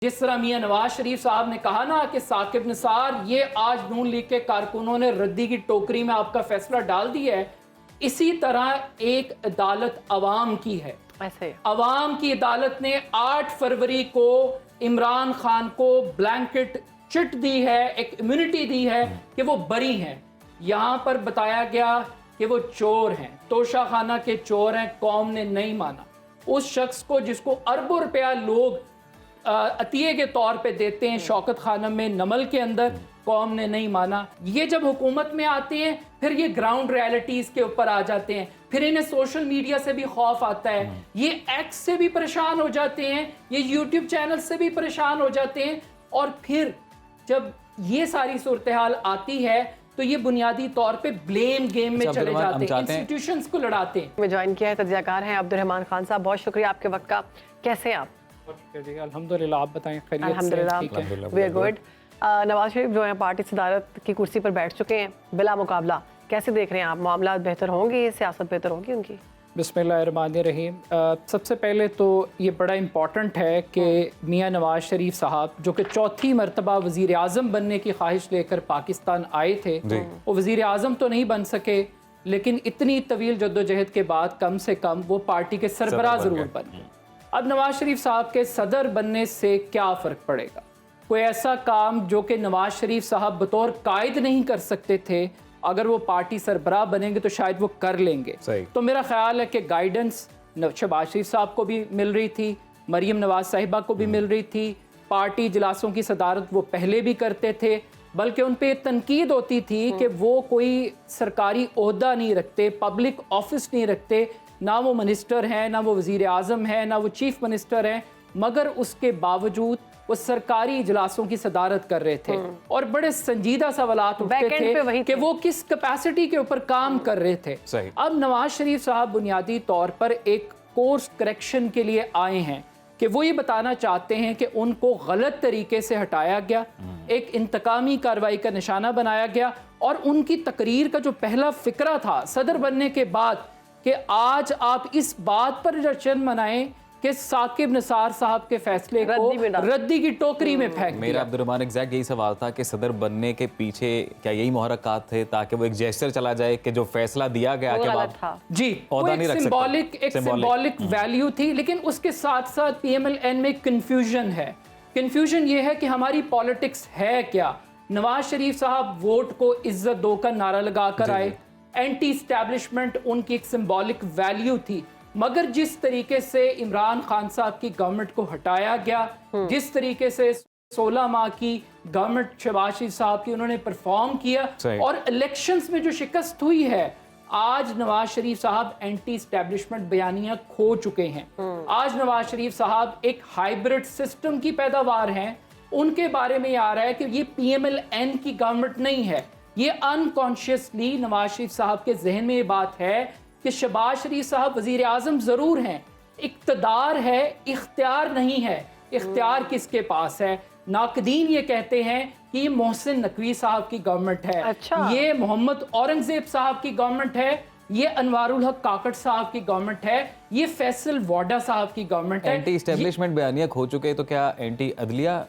जिस तरह मियां नवाज शरीफ साहब ने कहा ना कि साकिब निसार ये आज नून लीग के कारकुनों ने रद्दी की टोकरी में आपका फैसला डाल दिया है, इसी तरह एक अदालत अवाम की है। ऐसे अवाम की अदालत ने 8 फरवरी को इमरान खान को ब्लैंकेट चिट दी है, एक इम्यूनिटी दी है कि वो बरी हैं। यहाँ पर बताया गया कि वो चोर हैं, तोशा खाना के चोर हैं। कौम ने नहीं माना उस शख्स को जिसको अरबों रुपया लोग अतिये के तौर पे देते हैं शौकत खानम में नमल के अंदर। कौम ने नहीं माना। ये जब हुकूमत में आते हैं फिर ये ग्राउंड रियलिटीज के ऊपर आ जाते हैं, फिर इन्हें सोशल मीडिया से भी खौफ आता है, ये एक्स से भी परेशान हो जाते हैं, ये यूट्यूब चैनल से भी परेशान हो जाते हैं। और फिर जब ये सारी सूरत हाल आती है तो ये बुनियादी तौर पे ब्लेम गेम में चले जाते हैं, इंस्टीट्यूशंस को लड़ाते हैं। में ज्वाइन किया है तज्जियाकार हैं अब्दुर्रहमान खान साहब, बहुत शुक्रिया आपके वक्त का। कैसे हैं आप? अल्हम्दुलिल्लाह, आप बताएं खैरियत से? अल्हम्दुलिल्लाह, we are good. Nawaz Sharif जो है पार्टी सदारत की कुर्सी पर बैठ चुके हैं बिला मुकाबला, कैसे देख रहे हैं आप? मामला बेहतर होंगे, सियासत बेहतर होगी उनकी? बिस्मिल्लाहिर्रहमानिर्रहीम। सबसे पहले तो ये बड़ा इम्पॉर्टेंट है कि मियां नवाज शरीफ साहब जो कि चौथी मरतबा वज़ीर आज़म बनने की ख्वाहिश लेकर पाकिस्तान आए थे, वो वज़ीर आज़म तो नहीं बन सके, लेकिन इतनी तवील जद्दोजहद के बाद कम से कम वो पार्टी के सरबराह ज़रूर बन गए। अब नवाज शरीफ साहब के सदर बनने से क्या फ़र्क पड़ेगा? कोई ऐसा काम जो कि नवाज शरीफ साहब बतौर कायद नहीं कर सकते थे, अगर वो पार्टी सरबराह बनेंगे तो शायद वो कर लेंगे। तो मेरा ख्याल है कि गाइडेंस शहबाज शरीफ साहब को भी मिल रही थी, मरीम नवाज साहिबा को भी मिल रही थी। पार्टी इजलासों की सदारत वो पहले भी करते थे, बल्कि उन पर तनकीद होती थी कि वो कोई सरकारी ओहदा नहीं रखते, पब्लिक ऑफिस नहीं रखते, ना वो मिनिस्टर हैं, ना वो वज़ीर आज़म है, ना वो चीफ मिनिस्टर हैं, मगर उसके बावजूद वो सरकारी इजलासों की सदारत कर रहे थे और बड़े संजीदा सवालात उठते थे कि वो किस कैपेसिटी के ऊपर काम कर रहे थे। अब नवाज शरीफ साहब बुनियादी तौर पर एक कोर्स करेक्शन के लिए आए हैं कि वो ये बताना चाहते हैं कि उनको गलत तरीके से हटाया गया, एक इंतकामी कार्रवाई का निशाना बनाया गया। और उनकी तकरीर का जो पहला फिक्रा था सदर बनने के बाद कि आज आप इस बात पर जश्न मनाएं कि साकिब निसार साहब के फैसले को रद्दी की टोकरी में फेंक दिया। मेरा अब्दुर्रहमान एग्जैक्ट यही सवाल था कि सदर बनने के पीछे क्या यही मुहर्रकात थे ताकि वो एक जेस्चर चला जाए कि जो फैसला दिया गया के बाद जी वो एक सिंबॉलिक वैल्यू थी, लेकिन उसके साथ साथ PMLN में कंफ्यूजन है। कंफ्यूजन ये है कि हमारी पॉलिटिक्स है क्या। नवाज शरीफ साहब वोट को इज्जत दो का नारा लगा कर आए, एंटी इस्टेब्लिशमेंट उनकी एक सिंबॉलिक वैल्यू थी, मगर जिस तरीके से इमरान खान साहब की गवर्नमेंट को हटाया गया, जिस तरीके से 16 माह की गवर्नमेंट शहबाज शरीफ साहब की उन्होंने परफॉर्म किया और इलेक्शंस में जो शिकस्त हुई है, आज नवाज शरीफ साहब एंटी इस्टेब्लिशमेंट बयानियां खो चुके हैं। आज नवाज शरीफ साहब एक हाइब्रिड सिस्टम की पैदावार हैं। उनके बारे में आ रहा है कि ये PMLN की गवर्नमेंट नहीं है, ये अनकॉन्शियसली नवाज शरीफ साहब के जहन में ये बात है कि शहबाज शरीफ साहब वजीर आज़म ज़रूर हैं, इक़्तिदार है, इख्तियार नहीं है। इख्तियार किसके पास है? नाकदीन ये कहते हैं कि ये मोहसिन नकवी साहब की गवर्नमेंट है। अच्छा। ये मोहम्मद औरंगजेब साहब की गवर्नमेंट है, ये अनवारुल हक काकड़ साहब की गवर्नमेंट है, ये फैसल वाडा साहब की गवर्नमेंट है। एंटी इस्टेब्लिशमेंट बयानियां खो चुके तो क्या एंटी अदलिया?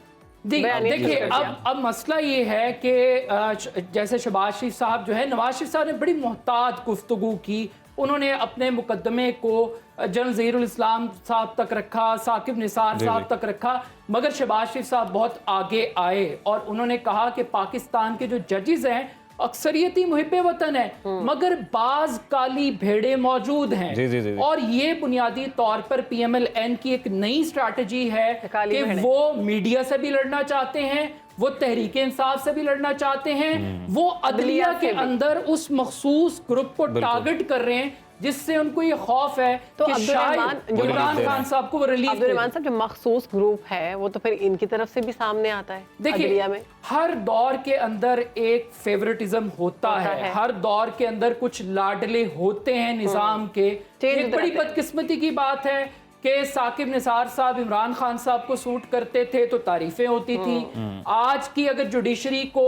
देखिए अब मसला ये है कि जैसे शहबाज शरीफ साहब जो है, नवाज शरीफ साहब ने बड़ी मोहतात गुफ्तगू की। उन्होंने अपने मुकदमे को जनरल ज़हीरुल इस्लाम साहब तक रखा, साकिब निसार साहब तक रखा, मगर शहबाज शरीफ साहब बहुत आगे आए और उन्होंने कहा कि पाकिस्तान के जो जजेस हैं अक्सरियती मुहिब्बे वतन है, मगर बाज काली भेड़े मौजूद हैं। और ये बुनियादी तौर पर PMLN की एक नई स्ट्रैटेजी है कि वो मीडिया से भी लड़ना चाहते हैं, वो तहरीक इंसाफ से भी लड़ना चाहते हैं, वो अदलिया के अंदर उस मखसूस ग्रुप को टारगेट कर रहे हैं जिससे उनको ये खौफ है तो कि शायद इमरान खान साहब को वो रिलीज। अब्दुर्रहमान साहब, जो मखसूस ग्रुप है वो तो फिर इनकी तरफ से भी सामने आता है। देखिए हर दौर के अंदर एक फेवरेटिज्म होता है, हर दौर के अंदर कुछ लाडले होते हैं निजाम के। एक बड़ी बदकिस्मती की बात है कि साकिब निसार साहब इमरान खान साहब को सूट करते थे तो तारीफें होती थी। आज की अगर जुडिशरी को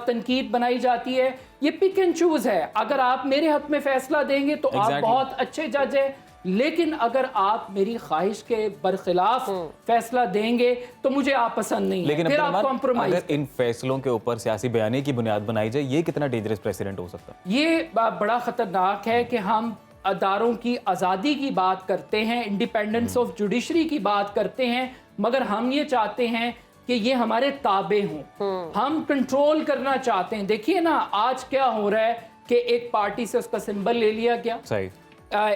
तनकीद बनाई जाती है, ये पिक एंड चूज है। अगर आप मेरे हक में फैसला देंगे तो आप बहुत अच्छे जज हैं, लेकिन अगर आप मेरी ख्वाहिश के बरखिलाफ फैसला देंगे तो मुझे आप पसंद नहीं है, लेकिन फिर अब्दुल आप रहमान, कॉम्प्रोमाइज। अगर इन फैसलों के ऊपर सियासी बयानी की बुनियाद बनाई जाए, ये कितना डेंजरस प्रेसिडेंट हो सकता है? ये बड़ा खतरनाक है कि हम अदारों की आज़ादी की बात करते हैं, इंडिपेंडेंस ऑफ जुडिशरी की बात करते हैं, मगर हम ये चाहते हैं कि ये हमारे ताबे हों, हम कंट्रोल करना चाहते हैं। देखिए ना आज क्या हो रहा है कि एक पार्टी से उसका सिंबल ले लिया गया, सही,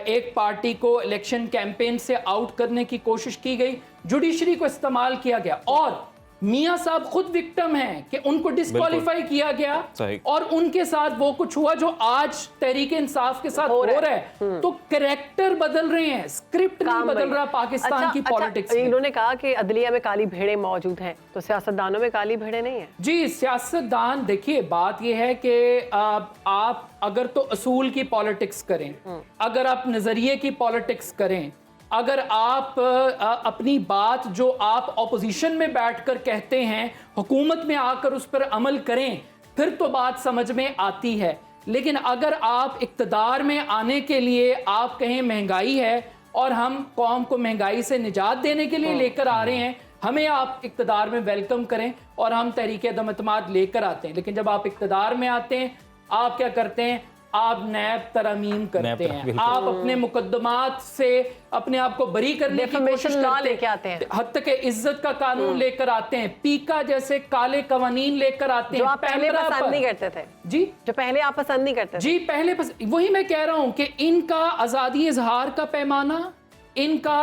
एक पार्टी को इलेक्शन कैंपेन से आउट करने की कोशिश की गई, जुडिशरी को इस्तेमाल किया गया और मियां साहब खुद विक्टिम हैं कि उनको डिस्क्वालीफाई किया गया सही। और उनके साथ वो कुछ हुआ जो आज तहरीक इंसाफ के साथ हो रहा है। तो कैरेक्टर बदल रहे हैं, स्क्रिप्ट नहीं बदल रहा पाकिस्तान की पॉलिटिक्स में। इन्होंने कहा कि अदलिया में काली भेड़ें मौजूद हैं, तो सियासतदानों में काली भेड़ें नहीं है? जी, सियासतदान देखिए बात यह है कि आप अगर तो असूल की पॉलिटिक्स करें, अगर आप नजरिए की पॉलिटिक्स करें, अगर आप अपनी बात जो आप ऑपोजिशन में बैठकर कहते हैं हुकूमत में आकर उस पर अमल करें, फिर तो बात समझ में आती है। लेकिन अगर आप इक़्तिदार में आने के लिए आप कहें महंगाई है और हम कौम को महंगाई से निजात देने के लिए लेकर आ रहे हैं, हमें आप इक़्तिदार में वेलकम करें और हम तहरीक अदम एतमाद लेकर आते हैं। लेकिन जब आप इक़्तिदार में आते हैं, आप क्या करते हैं? आप नैब तरमीम करते हैं, आप अपने मुकद्दमात से अपने आप को बरी करने की कोशिश करते हैं, हद तक इज्जत का कानून लेकर आते हैं, पीका जैसे काले कवानीन लेकर आते हैं, जो आप पहले पसंद नहीं करते थे। जी, जो पहले आप पसंद नहीं करते थे। जी, पहले वही मैं कह रहा हूं कि इनका आज़ादी इजहार का पैमाना, इनका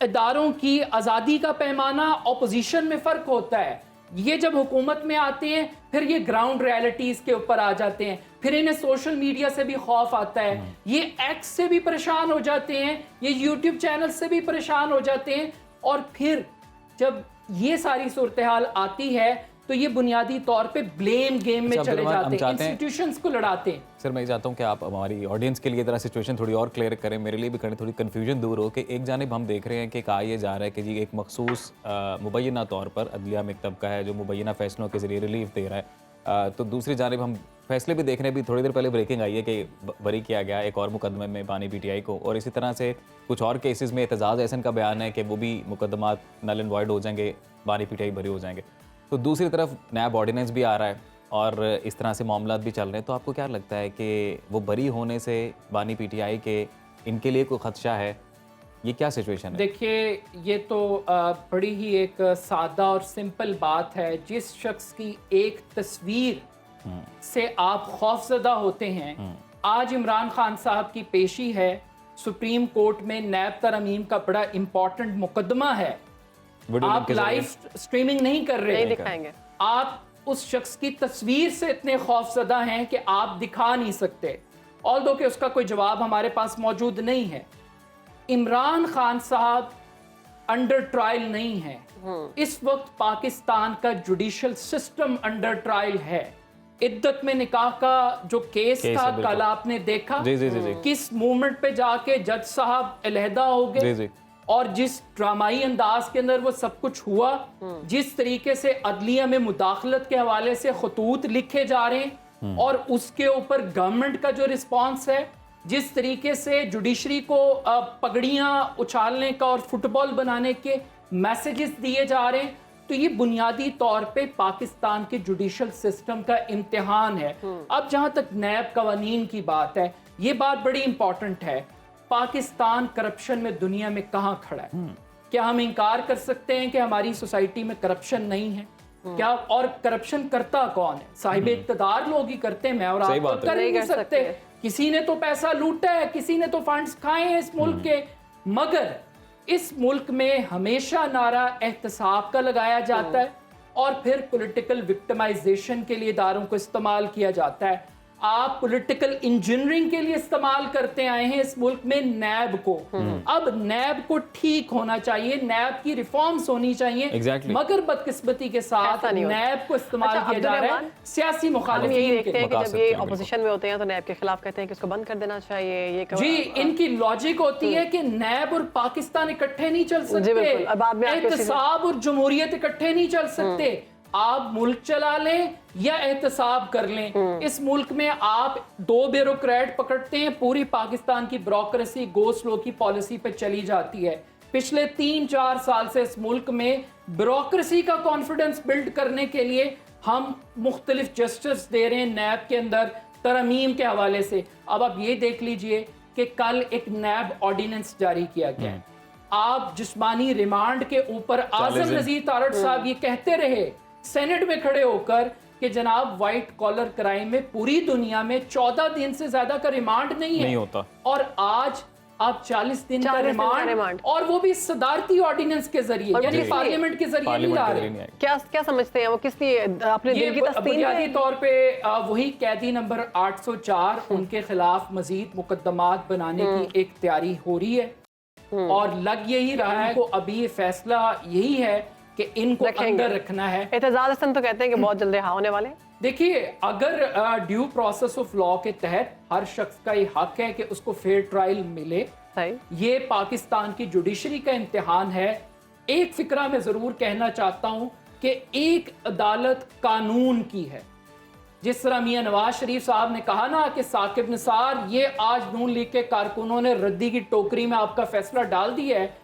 इदारों की आज़ादी का पैमाना, ऑपोजिशन में फ़र्क होता है। ये जब हुकूमत में आते हैं फिर ये ग्राउंड रियलिटीज के ऊपर आ जाते हैं, फिर इन्हें सोशल मीडिया से भी खौफ आता है, ये एक्स से भी परेशान हो जाते हैं, ये यूट्यूब चैनल से भी परेशान हो जाते हैं। और फिर जब ये सारी सूरत हाल आती है तो ये बुनियादी तौर पे ब्लेम गेम में चले जाते हैं, इंस्टीट्यूशंस को लड़ाते हैं। सर मैं चाहता हूँ कि आप हमारी ऑडियंस के लिए जरा सिचुएशन थोड़ी और क्लियर करें, मेरे लिए भी करें, थोड़ी कन्फ्यूजन दूर हो कि एक जानिब हम देख रहे हैं कि कहा यह जा रहा है कि जी एक मखसूस मुबैना तौर पर अदलिया में एक तबका है जो मुबैना फैसलों के जरिए रिलीफ दे रहा है, तो दूसरी जानिब हम फैसले भी देख रहे हैं। भी थोड़ी देर पहले ब्रेकिंग आई है कि बरी किया गया एक और मुकदमे में बानी पीटीआई को, और इसी तरह से कुछ और केसेस में एतजाज़ एहसन का बयान है कि वो भी मुकदमात नल एंड वॉइड हो जाएंगे, बानी पीटीआई भरी हो जाएंगे। तो दूसरी तरफ नैब ऑर्डिनेंस भी आ रहा है और इस तरह से मामला भी चल रहे हैं, तो आपको क्या लगता है कि वो बरी होने से बानी पीटीआई के इनके लिए कोई खदशा है? ये क्या सिचुएशन है? देखिए, ये तो बड़ी ही एक सादा और सिंपल बात है। जिस शख्स की एक तस्वीर से आप खौफजदा होते हैं, आज इमरान खान साहब की पेशी है सुप्रीम कोर्ट में, नैब तरमीम का बड़ा इंपॉर्टेंट मुकदमा है, आप लाइव स्ट्रीमिंग नहीं कर रहे, नहीं दिखाएंगे, आप उस शख्स की तस्वीर से इतने खौफजदा हैं कि आप दिखा नहीं सकते, ऑल्दो कि उसका कोई जवाब हमारे पास मौजूद नहीं है। इमरान खान साहब अंडर ट्रायल नहीं है, इस वक्त पाकिस्तान का जुडिशल सिस्टम अंडर ट्रायल है। इद्दत में निकाह का जो केस था कल आपने देखा, किस मूवमेंट पे जाके जज साहब अलहदा हो गए और जिस ड्रामाई अंदाज के अंदर वो सब कुछ हुआ, जिस तरीके से अदलिया में मुदाखलत के हवाले से खतूत लिखे जा रहे हैं और उसके ऊपर गवर्नमेंट का जो रिस्पांस है, जिस तरीके से जुडिशरी को पगड़ियां उछालने का और फुटबॉल बनाने के मैसेजेस दिए जा रहे हैं, तो ये बुनियादी तौर पे पाकिस्तान के जुडिशल सिस्टम का इम्तिहान है। अब जहां तक नैब कवानीन की बात है, ये बात बड़ी इंपॉर्टेंट है। पाकिस्तान करप्शन में दुनिया में कहां खड़ा है? क्या हम इनकार कर सकते हैं कि हमारी सोसाइटी में करप्शन नहीं है? क्या? और करप्शन करता कौन है? साहिब इक़्तिदार लोग ही करते हैं, मैं और आप तो कर नहीं सकते। किसी ने तो पैसा लूटा है, किसी ने तो फंड्स खाए हैं इस मुल्क के। मगर इस मुल्क में हमेशा नारा एहतसाब का लगाया जाता है और फिर पॉलिटिकल विक्टिमाइजेशन के लिए इदारों को इस्तेमाल किया जाता है। आप पॉलिटिकल इंजीनियरिंग के लिए इस्तेमाल करते आए हैं इस मुल्क में नैब को। अब नैब को ठीक होना चाहिए, नैब की रिफॉर्म्स होनी चाहिए, मगर बदकिस्मती के साथ नैब को इस्तेमाल किया जा रहा है सियासी मुखालिफिन यही देखते हैं कि जब ये ऑपोजिशन में होते हैं तो नैब के खिलाफ कहते हैं कि इसको बंद कर देना चाहिए। ये जी, इनकी लॉजिक होती है कि नैब और पाकिस्तान इकट्ठे नहीं चल सकते, एहतसाब और जमहूरियत इकट्ठे नहीं चल सकते। आप मुल्क चला लें या एहतसाब कर लें। इस मुल्क में आप 2 ब्यूरोक्रेट पकड़ते हैं, पूरी पाकिस्तान की ब्यूरोक्रेसी गो स्लो की पॉलिसी पे चली जाती है। पिछले 3-4 साल से इस मुल्क में ब्यूरोक्रेसी का कॉन्फिडेंस बिल्ड करने के लिए हम मुख्तलिफ जस्टिस दे रहे हैं नैब के अंदर तरमीम के हवाले से। अब आप ये देख लीजिए कि कल एक नैब ऑर्डिनेंस जारी किया गया है। आप जिस्मानी रिमांड के ऊपर आजम नजीर तारड़ साहब ये कहते रहे सेनेट में खड़े होकर कि जनाब व्हाइट कॉलर क्राइम में पूरी दुनिया में 14 दिन से ज्यादा का रिमांड नहीं होता, और आज आप 40 दिन का रिमांड, और वो भी सदारती ऑर्डिनेंस के जरिए, यानी पार्लियामेंट के जरिए नहीं ला रहे। क्या समझते हैं वो, किस लिए अपने दिल की तस्दीक बुनियादी तौर पे वही कैदी नंबर 804 उनके खिलाफ मजीद मुकदमात बनाने की एक तैयारी हो रही है, और लग यही रहा है को अभी ये फैसला यही है कि इनको अंदर रखना है। एतजाज हसन तो कहते हैं कि बहुत जल्दी रिहा होने वाले। देखिए, अगर ड्यू प्रोसेस ऑफ लॉ के तहत हर शख्स का ये हक है कि उसको फेयर ट्रायल मिले, ये पाकिस्तान की जुडिशरी का इम्तिहान है। एक फिक्रा मैं जरूर कहना चाहता हूं कि एक अदालत कानून की है। जिस तरह मियां नवाज शरीफ साहब ने कहा ना कि साकिब निसार ये आज नून लीग के कारकुनों ने रद्दी की टोकरी में आपका फैसला डाल दिया है,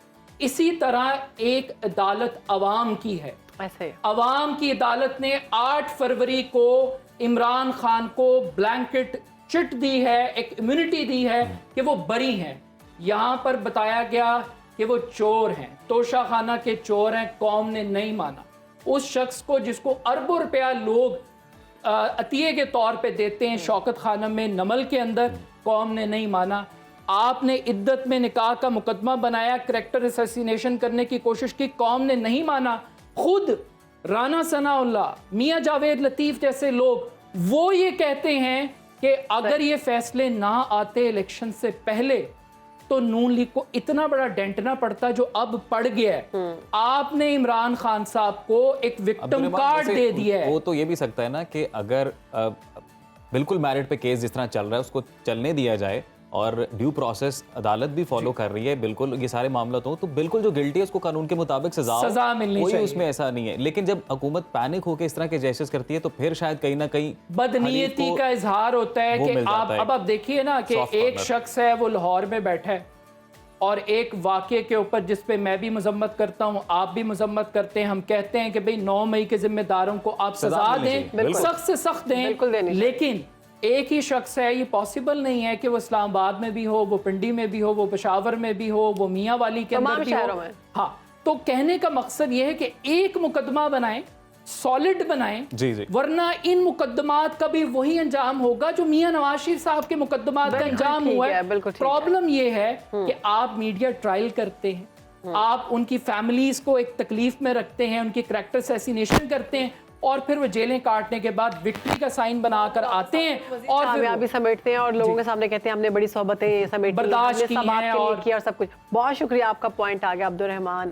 इसी तरह एक अदालत अवाम की है। ऐसे अवाम की अदालत ने 8 फरवरी को इमरान खान को ब्लैंकेट चिट दी है, एक इम्यूनिटी दी है कि वो बरी हैं। यहाँ पर बताया गया कि वो चोर हैं, तोशा खाना के चोर हैं, कौम ने नहीं माना। उस शख्स को जिसको अरबों रुपया लोग अतिये के तौर पे देते हैं शौकत खानम में नमल के अंदर, कौम ने नहीं माना। आपने इद्दत में निकाह का मुकदमा बनाया, करैक्टर असैसिनेशन करने की कोशिश की, कौम ने नहीं माना। खुद राना सनाउल्लाह, मियां जावेद लतीफ जैसे लोग वो ये कहते हैं कि अगर ये फैसले ना आते इलेक्शन से पहले तो नून लीग को इतना बड़ा डेंट ना पड़ता जो अब पड़ गया है। आपने इमरान खान साहब को एक विक्टिम कार्ड दे दिया है। वो तो ये भी सकता है ना कि अगर बिल्कुल मैरिट पे केस जिस तरह चल रहा है उसको चलने दिया जाए और ड्यू प्रोसेस अदालत भी फॉलो कर रही है, बिल्कुल ये सारे मामला तो बिल्कुल जो गिल्टी है उसको कानून के मुताबिक सजा मिलनी चाहिए, उसमें ऐसा नहीं है। लेकिन जब हुकूमत पैनिक होकर इस तरह के जेस्चर्स करती है तो फिर शायद कहीं ना कहीं बदनीयती का इजहार होता है कि आप देखिए ना कि एक शख्स है वो लाहौर में बैठा है और एक वाक़े के ऊपर जिस पे मैं भी मजम्मत करता हूँ, आप भी मजम्मत करते हैं, हम कहते हैं कि भाई 9 मई के जिम्मेदारों को आप सजा दें, सख्त से सख्त दें, लेकिन एक ही शख्स है, ये पॉसिबल नहीं है कि वो इस्लामाबाद में भी हो, वो पिंडी में भी हो, वो पेशावर में भी हो, वो मियाँ वाली के अंदर भी हो। हाँ, तो कहने का मकसद ये है कि एक मुकदमा बनाएं, सॉलिड बनाएं, वरना इन मुकदमात का भी वही अंजाम होगा जो मियां नवाज शरीफ साहब के मुकदमात का अंजाम हुआ है। प्रॉब्लम ये है कि आप मीडिया ट्रायल करते हैं, आप उनकी फैमिलीज को एक तकलीफ में रखते हैं, उनकी करैक्टर असैसिनेशन करते हैं, और फिर वो जेलें काटने के बाद विक्ट्री का साइन बनाकर आते हैं और कामयाबी समेटते हैं और लोगों के सामने कहते हैं हमने बड़ी सोहबतें समेटी, बर्दाश्त की और सब कुछ। बहुत शुक्रिया, आपका पॉइंट आ गया अब्दुल रहमान